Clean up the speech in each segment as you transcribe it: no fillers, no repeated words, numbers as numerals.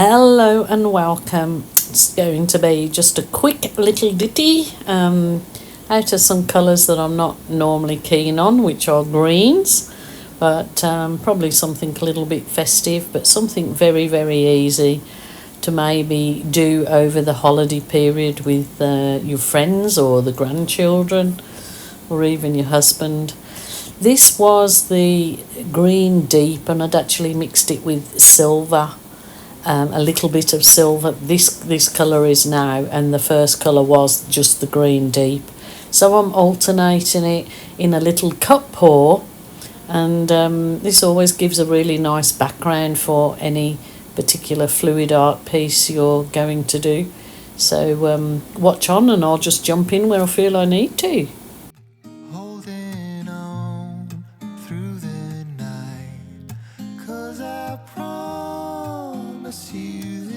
Hello and welcome. It's going to be just a quick little ditty out of some colours that I'm not normally keen on, which are greens, but probably something a little bit festive, but something very, very easy to maybe do over the holiday period with your friends or the grandchildren or even your husband. This was the green deep, and I'd actually mixed it with silver. A little bit of silver. This colour is now, and the first colour was just the green deep. So I'm alternating it in a little cup pour, and this always gives a really nice background for any particular fluid art piece you're going to do. So watch on, and I'll just jump in where I feel I need to. Holding on through the night, 'cause I promise you this.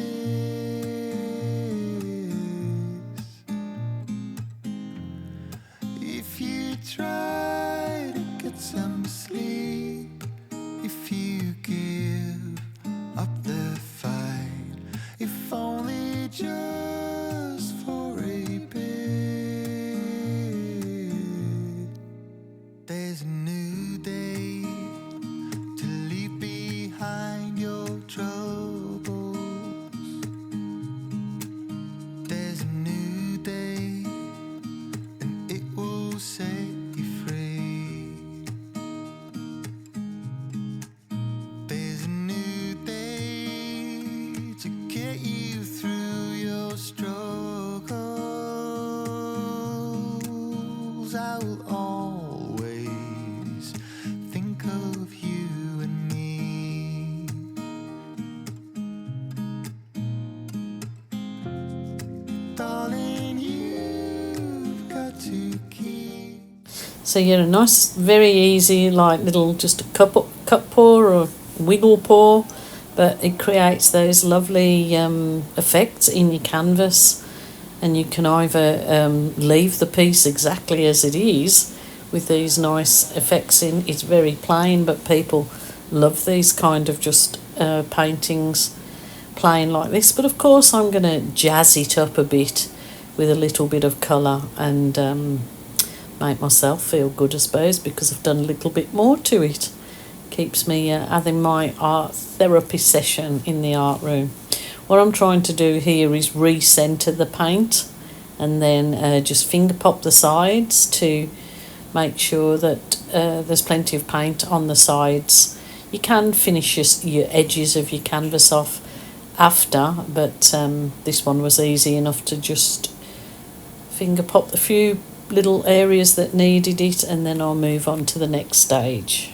If you try to get some sleep, if you give up the fight, if only just for a bit, there's a new day to leave behind your troubles. There's a new day, and it will set you free. There's a new day to get you through your struggles. I will always think of you and me. Darling, you've got to keep. So you're a nice, very easy, like little just a cup pour or wiggle pour, but it creates those lovely effects in your canvas, and you can either leave the piece exactly as it is with these nice effects in. It's very plain, but people love these kind of just paintings plain like this. But of course I'm going to jazz it up a bit with a little bit of colour and make myself feel good, I suppose, because I've done a little bit more to it. Keeps me having my art therapy session in the art room. What I'm trying to do here is re-centre the paint, and then just finger pop the sides to make sure that there's plenty of paint on the sides. You can finish your edges of your canvas off after, but this one was easy enough to just finger pop the few little areas that needed it, and then I'll move on to the next stage.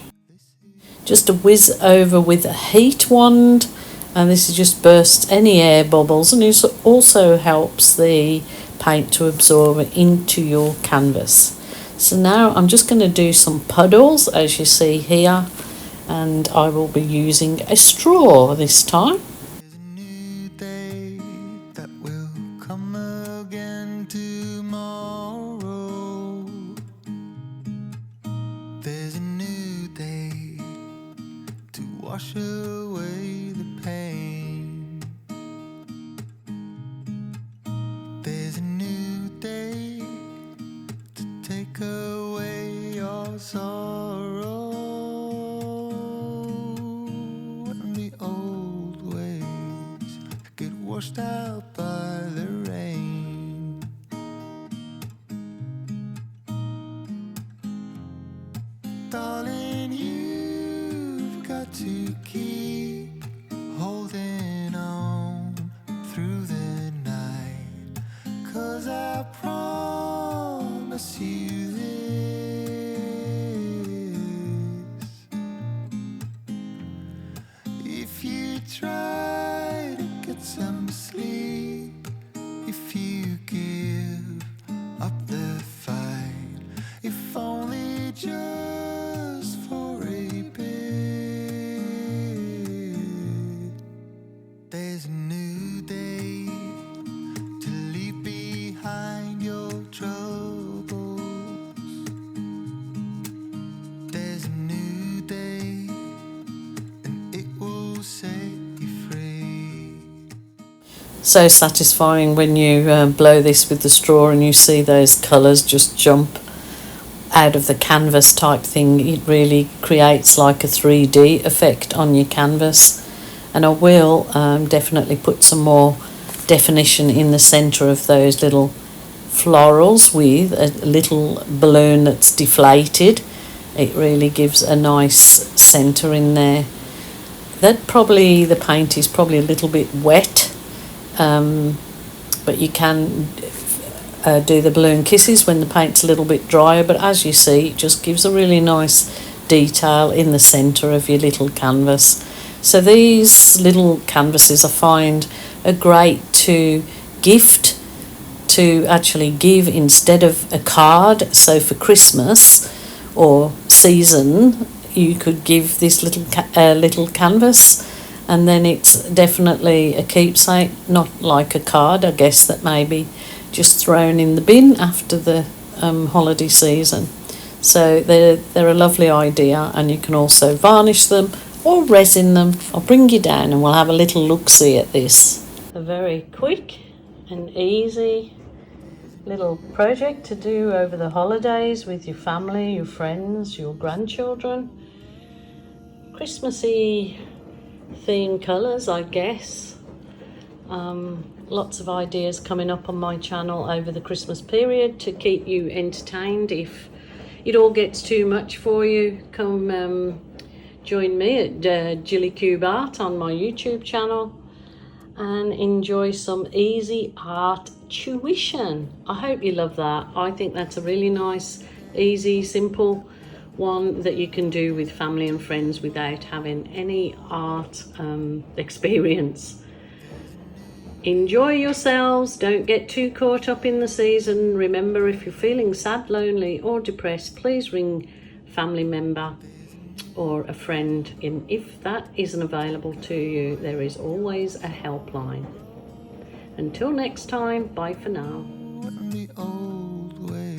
Just a whiz over with a heat wand, and this just bursts any air bubbles, and it also helps the paint to absorb into your canvas. So now I'm just going to do some puddles, as you see here, and I will be using a straw this time. There's a new day that will come again tomorrow. There's a new day to wash away the pain. There's a new day to take away your sorrow, and the old ways get washed out by the rain. Darling, you've got to keep holding on through the night, 'cause I promise you this. If you try to get some sleep, if you give up the fight, if only just for a bit, there's a new day to leave behind your troubles. There's a new day, and it will set you free. so satisfying when you blow this with the straw and you see those colours just jump out of the canvas type thing. It really creates like a 3D effect on your canvas. And I will definitely put some more definition in the centre of those little florals with a little balloon that's deflated. It really gives a nice centre in there. The paint is probably a little bit wet, but you can do the balloon kisses when the paint's a little bit drier, but as you see, it just gives a really nice detail in the centre of your little canvas. So these little canvases I find are great to gift, to actually give instead of a card. So for Christmas or season, you could give this little canvas, and then it's definitely a keepsake, not like a card, I guess, that maybe just thrown in the bin after the holiday season. So they're a lovely idea, and you can also varnish them or resin them. I'll bring you down and we'll have a little look-see at this. A very quick and easy little project to do over the holidays with your family, your friends, your grandchildren. Christmassy theme colours, I guess. Lots of ideas coming up on my channel over the Christmas period to keep you entertained. If it all gets too much for you, come join me at Gilly Kube Art on my YouTube channel and enjoy some easy art tuition. I hope you love that. I think that's a really nice, easy, simple one that you can do with family and friends without having any art experience. Enjoy yourselves. Don't get too caught up in the season. Remember, if you're feeling sad, lonely or depressed, please ring a family member or a friend. And if that isn't available to you, there is always a helpline. Until next time, bye for now. The old ways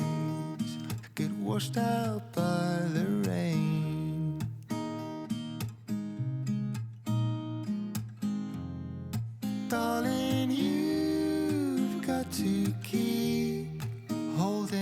get washed out by the rain. Darling, you've got to keep holding